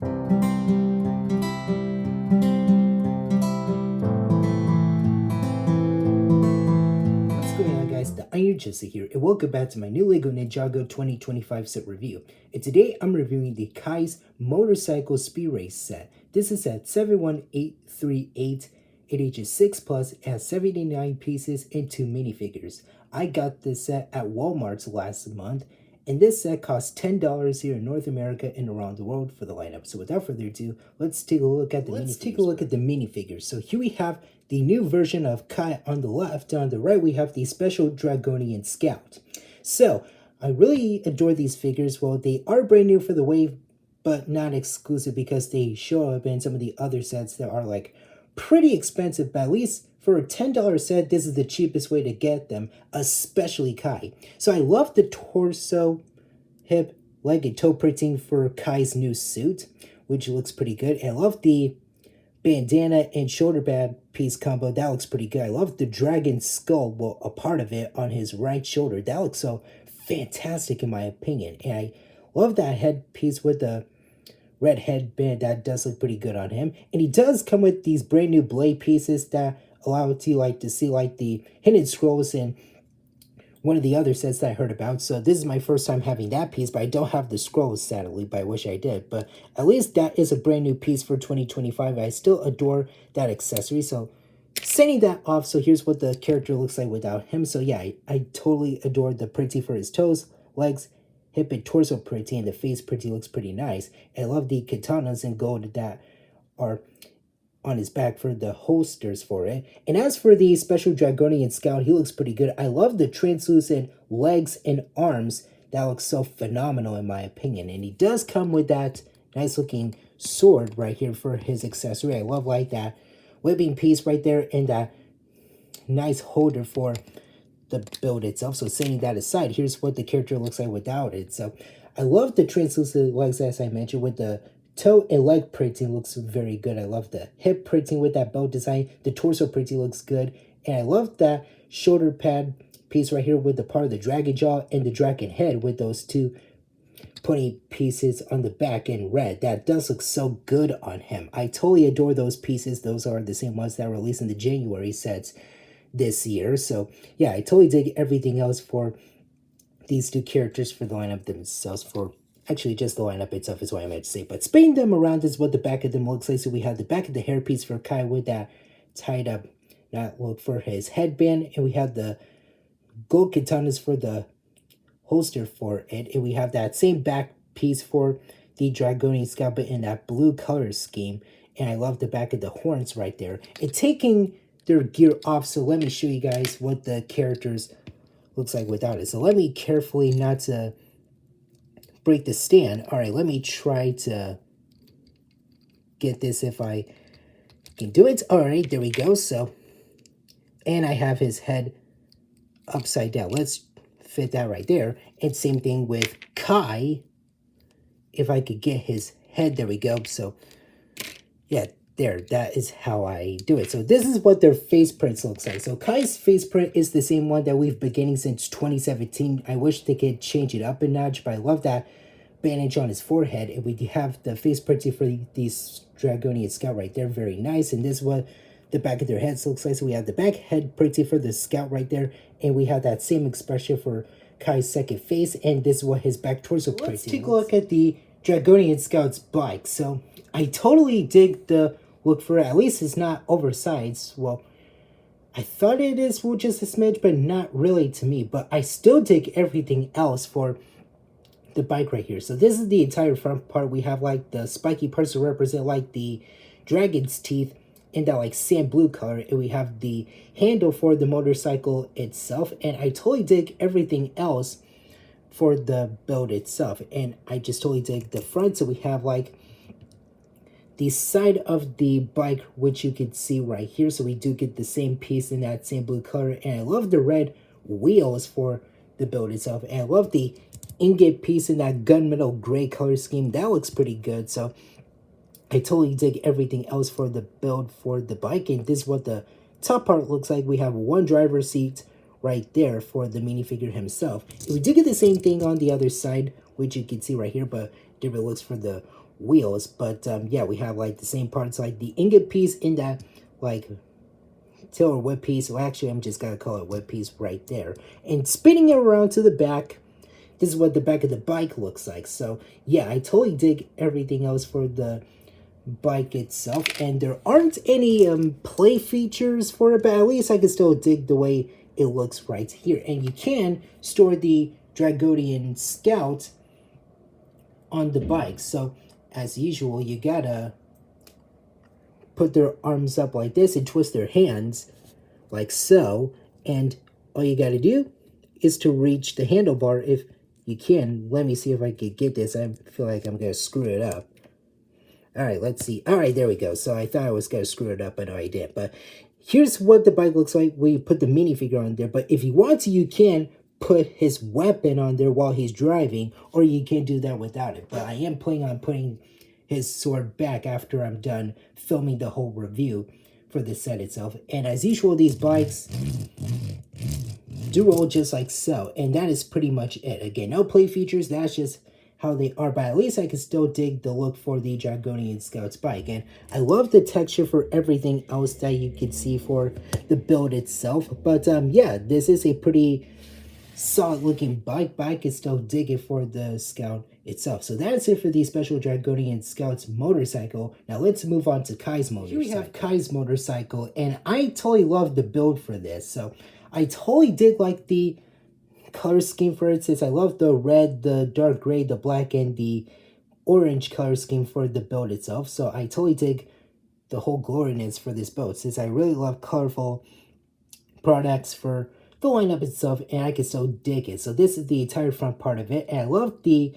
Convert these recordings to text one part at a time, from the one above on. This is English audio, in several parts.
What's going on, guys? The Iron Jesse here, and welcome back to my new LEGO Ninjago 2025 set review. And today I'm reviewing the Kai's Motorcycle Speed Race set. This is at 71838. It ages 6 plus, it has 79 pieces and 2 minifigures. I got this set at Walmart's last month, and this set costs $10 here in North America and around the world for the lineup. So without further ado, let's take a look at the minifigures. So here we have the new version of Kai on the left. On the right, we have the special Dragonian Scout. So I really adore these figures. Well, they are brand new for the wave, but not exclusive because they show up in some of the other sets that are like pretty expensive, but at least for a $10 set, this is the cheapest way to get them, especially Kai. So I love the torso, hip, leg, and toe printing for Kai's new suit, which looks pretty good. And I love the bandana and shoulder pad piece combo. That looks pretty good. I love the dragon skull, well, a part of it on his right shoulder. That looks so fantastic in my opinion. And I love that headpiece with the red headband. That does look pretty good on him. And he does come with these brand new blade pieces that allow it to like to see like the hidden scrolls in one of the other sets that I heard about. So this is my first time having that piece, but I don't have the scrolls sadly, but I wish I did. But at least that is a brand new piece for 2025. I still adore that accessory. So sending that off, so here's what the character looks like without him. So yeah, I totally adore the printing for his toes, legs, hip, and torso printing, and the face printing looks pretty nice. I love the katanas in gold that are on his back for the holsters for it. And as for the special Dragonian Scout, he looks pretty good. I love the translucent legs and arms. That looks so phenomenal in my opinion. And he does come with that nice looking sword right here for his accessory. I love like that whipping piece right there and that nice holder for the build itself. So setting that aside, here's what the character looks like without it. So I love the translucent legs, as I mentioned, with the toe and leg printing looks very good. I love the hip printing with that belt design. The torso printing looks good. And I love that shoulder pad piece right here with the part of the dragon jaw and the dragon head with those two pointy pieces on the back in red. That does look so good on him. I totally adore those pieces. Those are the same ones that were released in the January sets this year. So yeah, I totally dig everything else for these two characters for the lineup themselves. For actually just the lineup itself is what I meant to say. But spinning them around is what the back of them looks like. So we have the back of the hairpiece for Kai with that tied up knot look for his headband. And we have the gold katanas for the holster for it. And we have that same back piece for the Dragonian Scout, but in that blue color scheme. And I love the back of the horns right there. And taking their gear off, so let me show you guys what the characters looks like without it. So let me carefully not to break the stand. All right, let me try to get this if I can do it. All right, there we go. So, and I have his head upside down. Let's fit that right there. And same thing with Kai. If I could get his head, there we go. So, yeah, there, that is how I do it. So this is what their face prints looks like. So Kai's face print is the same one that we've been getting since 2017. I wish they could change it up a notch, but I love that bandage on his forehead. And we have the face printing for these Dragonian Scout right there. Very nice. And this is what the back of their heads looks like. So we have the back head printing for the Scout right there. And we have that same expression for Kai's second face. And this is what his back torso printing. Let's take a look at the Dragonian Scout's bike. So I totally dig the look for it. At least it's not oversized. Well, I thought it is just a smidge, but not really to me. But I still dig everything else for the bike right here. So this is the entire front part. We have like the spiky parts to represent like the dragon's teeth in that like sand blue color. And we have the handle for the motorcycle itself. And I totally dig everything else for the build itself. And I just totally dig the front. So we have like the side of the bike, which you can see right here. So we do get the same piece in that same blue color. And I love the red wheels for the build itself. And I love the ingot piece in that gunmetal gray color scheme. That looks pretty good. So I totally dig everything else for the build for the bike. And this is what the top part looks like. We have one driver's seat right there for the minifigure himself. And we do get the same thing on the other side, which you can see right here, but different looks for the wheels. But yeah, we have like the same parts, like the ingot piece in that like tail or whip piece. Well, actually, I'm just gonna call it whip piece right there. And spinning it around to the back, this is what the back of the bike looks like. So yeah, I totally dig everything else for the bike itself, and there aren't any play features for it, but at least I can still dig the way it looks right here. And you can store the Dragonian Scout on the bike. So as usual, you gotta put their arms up like this and twist their hands like so, and all you gotta do is to reach the handlebar if you can. Let me see if I can get this. I feel like I'm gonna screw it up. All right, let's see. All right, there we go. So I thought I was gonna screw it up, but no, I didn't. But here's what the bike looks like when you put the minifigure on there. But if you want to, you can put his weapon on there while he's driving, or you can do that without it. But I am planning on putting his sword back after I'm done filming the whole review for the set itself. And as usual, these bikes do roll just like so, and that is pretty much it. Again, no play features, that's just how they are, but at least I can still dig the look for the Dragonian Scout's bike. And I love the texture for everything else that you can see for the build itself. But yeah, this is a pretty solid looking bike, but I can still dig it for the Scout itself. So that's it for the special Dragonian Scout's motorcycle. Now let's move on to Kai's motorcycle. Here we have Kai's motorcycle, and I totally love the build for this. So I totally did like the color scheme for it, since I love the red, the dark gray, the black, and the orange color scheme for the build itself. So I totally dig the whole gloriness for this build, since I really love colorful products for the lineup itself, and I can still dig it. So this is the entire front part of it, and I love the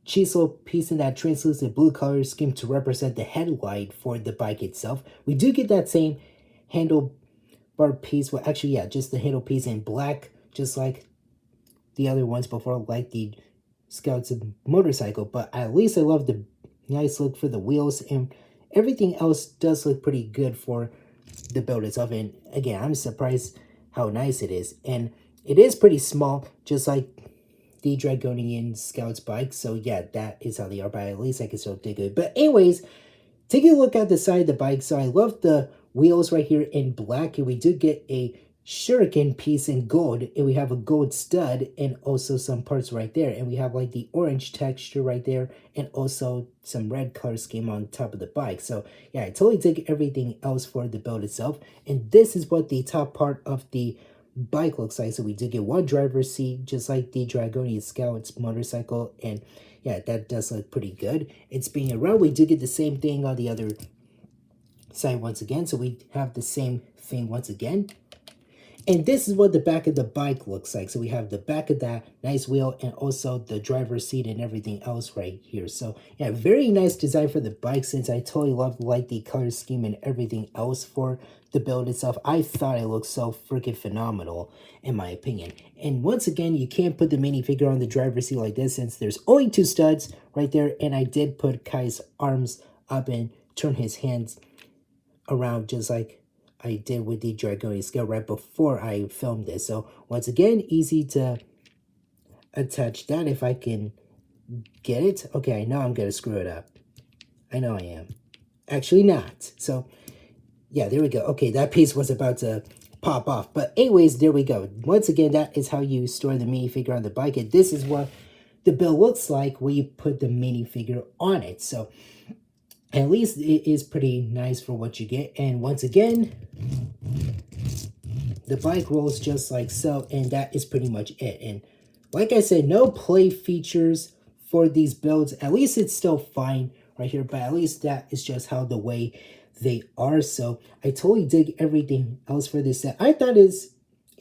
chisel piece in that translucent blue color scheme to represent the headlight for the bike itself. We do get that same handlebar piece, well actually yeah, just the handle piece in black, just like the other ones before, like the Scout's motorcycle. But at least I love the nice look for the wheels, and everything else does look pretty good for the build itself. And again, I'm surprised how nice it is, and it is pretty small, just like the Dragonian Scout's bike. So yeah, that is how they are, but at least I can still dig it. But anyways, taking a look at the side of the bike, so I love the wheels right here in black, and we do get a shuriken piece in gold, and we have a gold stud, and also some parts right there, and we have like the orange texture right there, and also some red color scheme on top of the bike. So yeah, I totally dig everything else for the build itself. And this is what the top part of the bike looks like. So we do get one driver's seat, just like the Dragonian Scout's motorcycle, and yeah, that does look pretty good. And spinning around, we do get the same thing on the other side once again, so we have the same thing once again. And this is what the back of the bike looks like. So we have the back of that nice wheel, and also the driver's seat and everything else right here. So yeah, very nice design for the bike, since I totally love like the color scheme and everything else for the build itself. I thought it looked so freaking phenomenal in my opinion. And once again, you can't put the minifigure on the driver's seat like this, since there's only two studs right there. And I did put Kai's arms up and turn his hands around, just like I did with the Dragonian Scout right before I filmed this. So once again, easy to attach that if I can get it. Okay, I know I'm gonna screw it up. I know I am. Actually not. So yeah, there we go. Okay, that piece was about to pop off. But anyways, there we go. Once again, that is how you store the minifigure on the bike. And this is what the build looks like when you put the minifigure on it. So at least it is pretty nice for what you get. And once again, the bike rolls just like so, and that is pretty much it. And like I said, no play features for these builds. At least it's still fine right here, but at least that is just how the way they are. So I totally dig everything else for this set. I thought it's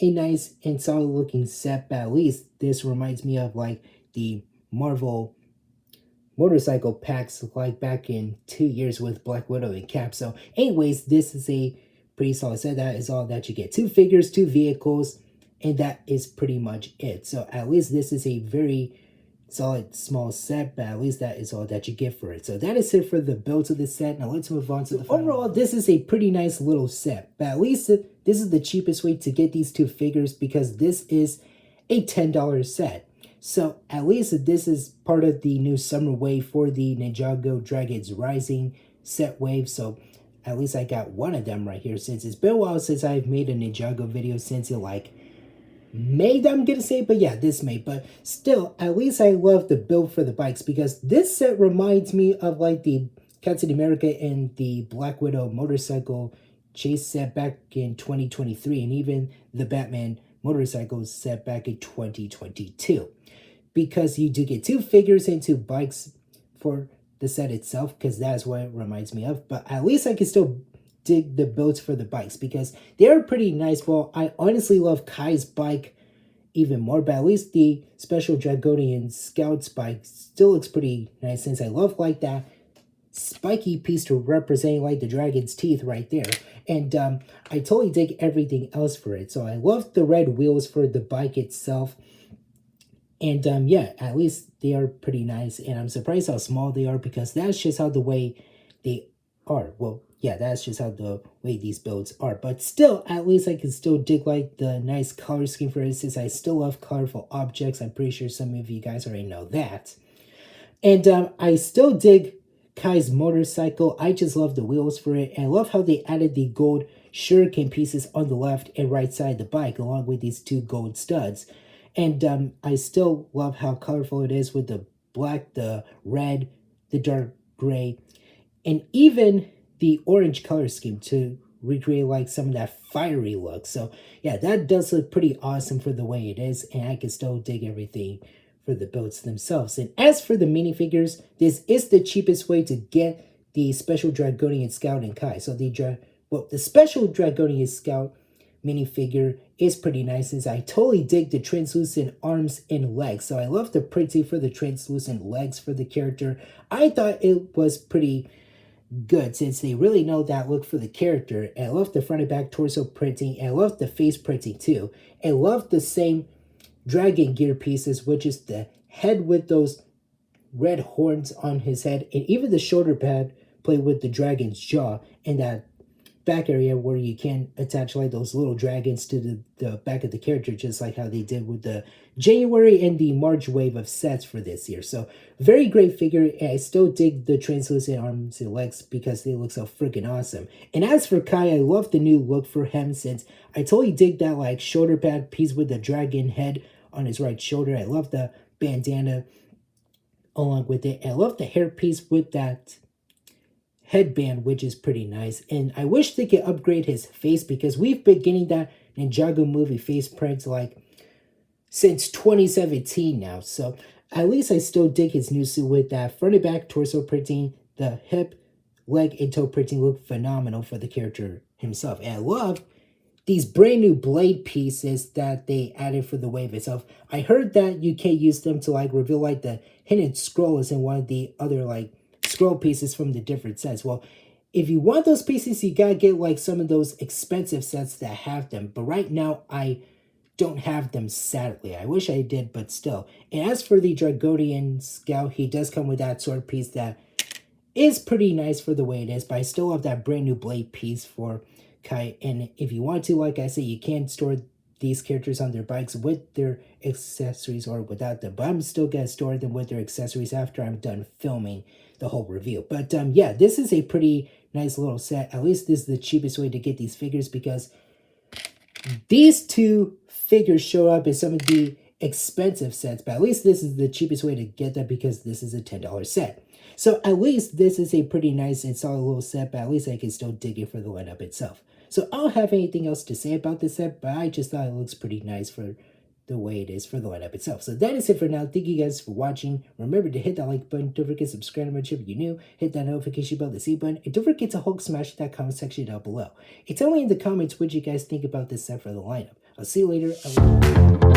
a nice and solid looking set, but at least this reminds me of like the Marvel motorcycle packs like back in 2 years with Black Widow and Cap. So anyways, this is a pretty solid set. That is all that you get. 2 figures, 2 vehicles, and that is pretty much it. So at least this is a very solid small set, but at least that is all that you get for it. So that is it for the build of this set. Now let's move on to the final. Overall, this is a pretty nice little set, but at least this is the cheapest way to get these 2 figures, because this is a $10 set. So at least this is part of the new summer wave for the Ninjago Dragons Rising set wave. So at least I got one of them right here, since it's been a while since I've made a Ninjago video, since it like May, I'm gonna say, but yeah, this May. But still, at least I love the build for the bikes, because this set reminds me of like the Captain America and the Black Widow motorcycle chase set back in 2023, and even the Batman motorcycle set back in 2022. Because you do get two figures and two bikes for the set itself, because that's what it reminds me of. But at least I can still dig the builds for the bikes, because they're pretty nice. Well, I honestly love Kai's bike even more, but at least the Special Dragonian Scout's bike still looks pretty nice, since I love like that spiky piece to represent like the dragon's teeth right there. And I totally dig everything else for it. So I love the red wheels for the bike itself. And yeah, at least they are pretty nice. And I'm surprised how small they are, because that's just how the way they are. Well, yeah, that's just how the way these builds are. But still, at least I can still dig like the nice color scheme for instance. I still love colorful objects. I'm pretty sure some of you guys already know that. And I still dig Kai's motorcycle. I just love the wheels for it. And I love how they added the gold shuriken pieces on the left and right side of the bike, along with these two gold studs. And I still love how colorful it is with the black, the red, the dark gray, and even the orange color scheme to recreate like some of that fiery look. So yeah, that does look pretty awesome for the way it is, and I can still dig everything for the builds themselves. And as for the minifigures, this is the cheapest way to get the Special Dragonian Scout and Kai. So the Special Dragonian Scout minifigure is pretty nice, since I totally dig the translucent arms and legs. So I love the printing for the translucent legs for the character. I thought it was pretty good, since they really know that look for the character. And I love the front and back torso printing, and I love the face printing too. I love the same dragon gear pieces, which is the head with those red horns on his head, and even the shoulder pad played with the dragon's jaw, and that back area where you can attach like those little dragons to the back of the character, just like how they did with the January and the March wave of sets for this year. So very great figure. And I still dig the translucent arms and legs, because they look so freaking awesome. And as for Kai, I love the new look for him, since I totally dig that like shoulder pad piece with the dragon head on his right shoulder. I love the bandana along with it. And I love the hair piece with that headband, which is pretty nice. And I wish they could upgrade his face, because we've been getting that Ninjago movie face print like since 2017 now. So at least I still dig his new suit with that front and back torso printing. The hip, leg, and toe printing look phenomenal for the character himself. And I love these brand new blade pieces that they added for the wave itself. I heard that you can't use them to like reveal like the hidden scrolls in one of the other like scroll pieces from the different sets. Well, if you want those pieces, you gotta get like some of those expensive sets that have them. But right now, I don't have them, sadly. I wish I did, but still. And as for the Dragonian Scout, he does come with that sword piece that is pretty nice for the way it is. But I still have that brand new blade piece for Kai. And if you want to, like I say, you can store these characters on their bikes with their accessories or without them. But I'm still gonna store them with their accessories after I'm done filming the whole review. But yeah, this is a pretty nice little set. At least this is the cheapest way to get these figures, because these two figures show up in some of the expensive sets, but at least this is the cheapest way to get them, because this is a $10 set. So at least this is a pretty nice and solid little set, but at least I can still dig it for the lineup itself. So I don't have anything else to say about this set, but I just thought it looks pretty nice for the way it is for the lineup itself. So that is it for now. Thank you guys for watching. Remember to hit that like button. Don't forget to subscribe to my channel if you're new. Hit that notification bell, the C button. And don't forget to Hulk smash that comment section down below. And tell me in the comments what you guys think about this set for the lineup. I'll see you later.